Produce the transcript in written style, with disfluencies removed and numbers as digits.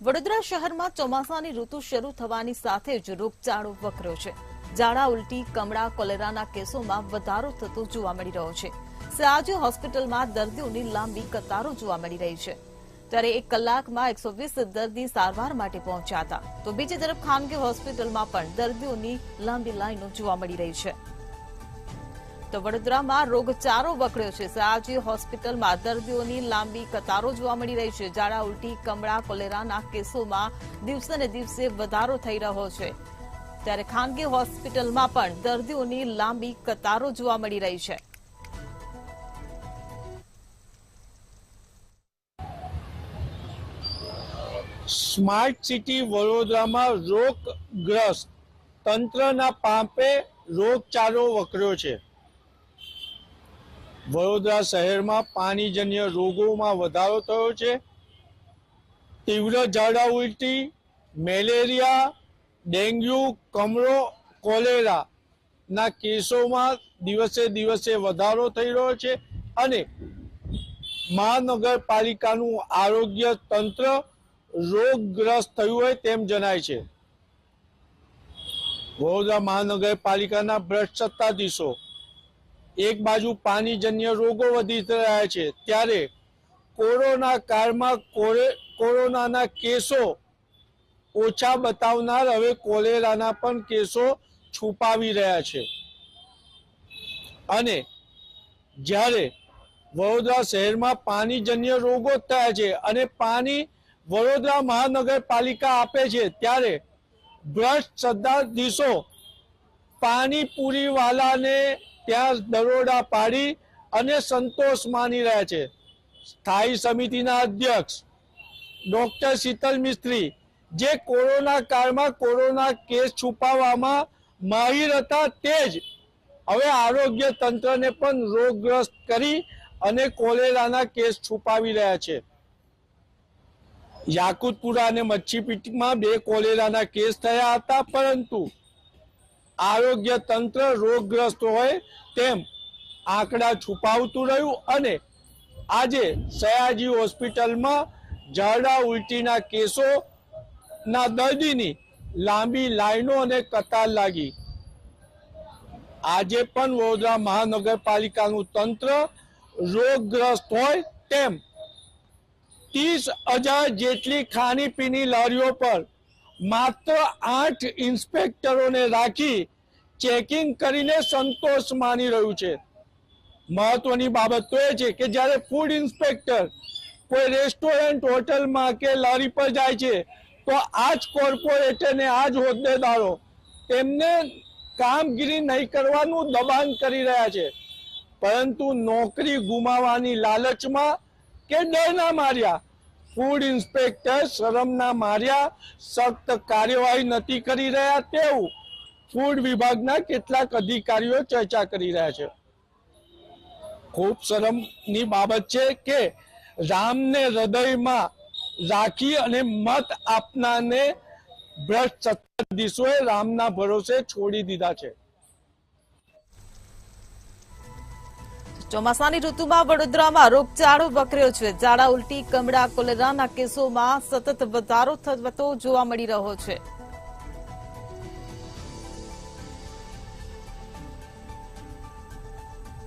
વડોદરા શહેરમાં ચોમાસાની ઋતુ શરૂ થવાની સાથે જ રોગચાળો વકર્યો છે। ઝાડા ઉલટી કમળા કોલેરાના કેસોમાં વધારો થતો જોવા મળી રહ્યો છે। સયાજી હોસ્પિટલમાં દર્દીઓની લાંબી કતારો જોવા મળી રહી છે। ત્યારે 1 કલાકમાં 120 દર્દી સારવાર માટે પહોંચ્યા હતા, તો બીજી તરફ ખાનગી હોસ્પિટલમાં પણ દર્દીઓની લાંબી લાઈનો જોવા મળી રહી છે। તો વડોદરામાં રોગચાળો વકર્યો છે। સયાજી હોસ્પિટલમાં દર્દીઓની લાંબી કતારો જોવા મળી રહી છે। ઝાડા ઉલટી કમળા કોલેરાના કેસોમાં દિવસે ને દિવસે વધારો થઈ રહ્યો છે। ત્યારે ખાનગી હોસ્પિટલમાં પણ દર્દીઓની લાંબી કતારો જોવા મળી રહી છે। સ્માર્ટ સિટી વડોદરામાં રોગગ્રસ્ત તંત્રના પાંપે રોગચાળો વકર્યો છે। વડોદરા શહેરમાં પાણીજન્ય રોગોમાં વધારો થયો છે। તીવ્ર ઝાડા ઉલટી, મેલેરિયા, ડેન્ગ્યુ, કમળો, કોલેરાના કેસોમાં દિવસે દિવસે વધારો થઈ રહ્યો છે અને મહાનગરપાલિકાનું આરોગ્ય તંત્ર રોગગ્રસ્ત થયું હોય તેમ જણાય છે। વડોદરા મહાનગરપાલિકાના ભ્રષ્ટ સત્તાધીશો એક બાજુ પાણીજન્ય રોગો વધી રહ્યા છે, ત્યારે કોરોના કાળમાં કોરોનાના કેસો ઓછા બતાવનાર હવે કોલેરાના પણ કેસો છુપાવી રહ્યા છે। અને જ્યારે વડોદરા શહેરમાં પાણીજન્ય રોગો થયા છે અને પાણી વડોદરા મહાનગરપાલિકા આપે છે, ત્યારે ભ્રષ્ટ સત્તાધીશો પાણીપુરીવાલાને ત્યાં દરોડા પાડી અને સંતોષ માની રહ્યા છે। સ્થાયી સમિતિના અધ્યક્ષ ડોક્ટર શીતલ મિસ્ત્રી, જે કોરોના કાળમાં કોરોના કેસ છુપાવવામાં માહિર હતા, તે જ હવે આરોગ્ય તંત્રને પણ રોગગ્રસ્ત કરી અને કોલેરાના કેસ છુપાવી રહ્યા છે। યાકુતપુરા અને મચ્છીપીટમાં 2 કોલેરાના કેસ થયા હતા, પરંતુ આરોગ્ય તંત્ર રોગગ્રસ્ત હોય તેમ આંકડા છુપાવતું રહ્યું અને આજે સયાજી હોસ્પિટલમાં ઝાડા ઉલટીના કેસોના દર્દીની લાંબી લાઈનો અને કતાર લાગી। આજે પણ વડોદરા મહાનગરપાલિકાનું તંત્ર રોગગ્રસ્ત હોય તેમ 30,000 જેટલી ખાણીપીણી લારીઓ પર માત્ર 8 ઇન્સ્પેક્ટરોને રાખી ચેકિંગ કરીને સંતોષ માની રહ્યું છે। મહત્વની બાબત તો એ છે કે જ્યારે ફૂડ ઇન્સ્પેક્ટર કોઈ રેસ્ટોરન્ટ, હોટલમાં કે લારી પર જાય છે, તો આ જ કોર્પોરેટરને, આ જ હોદ્દેદારો તેમને કામગીરી નહીં કરવાનું દબાણ કરી રહ્યા છે, પરંતુ નોકરી ગુમાવવાની લાલચમાં કે ડરના માર્યા ફૂડ ઇન્સ્પેક્ટર શરમના માર્યા સખ્ત કાર્યવાહી નથી કરી રહ્યા તેવું ફૂડ વિભાગના કેટલાક અધિકારીઓ ચર્ચા કરી રહ્યા છે। ખૂબ શરમની બાબત છે કે રામને હૃદયમાં રાખી અને મત આપનારને ભ્રષ્ટ સત્તાધીશોએ રામના ભરોસે છોડી દીધા છે। ચોમાસાની ઋતુમાં વડોદરામાં રોગચાળો વકર્યો છે। ઝાડા ઉલટી કમળા કોલેરાના કેસોમાં સતત વધારો થતો જોવા મળી રહ્યો છે।